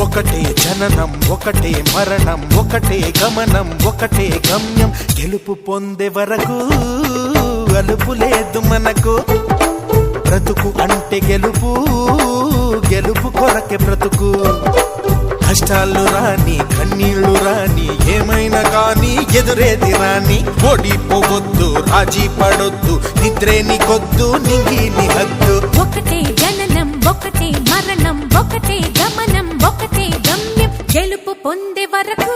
ఒకటే జననం ఒకటే మరణం ఒకటే గమనం ఒకటే గమ్యం గెలుపు పొందే వరకు అలుపు లేదు మనకు బ్రతుకు అంటే గెలుపు గెలుపు కొరకే బ్రతుకు కష్టాలు రాని కన్నీళ్లు రాని ఏమైనా కానీ ఎదురేది రాని ఓడిపోవద్దు రాజీ పడొద్దు నిద్రే నీకొద్దు నింగి నీ హద్దు ఒకటే జననం ఒకటే మరణం ఒకటే గమనం ఒకటే గమ్యం గెలుపు పొందే వరకు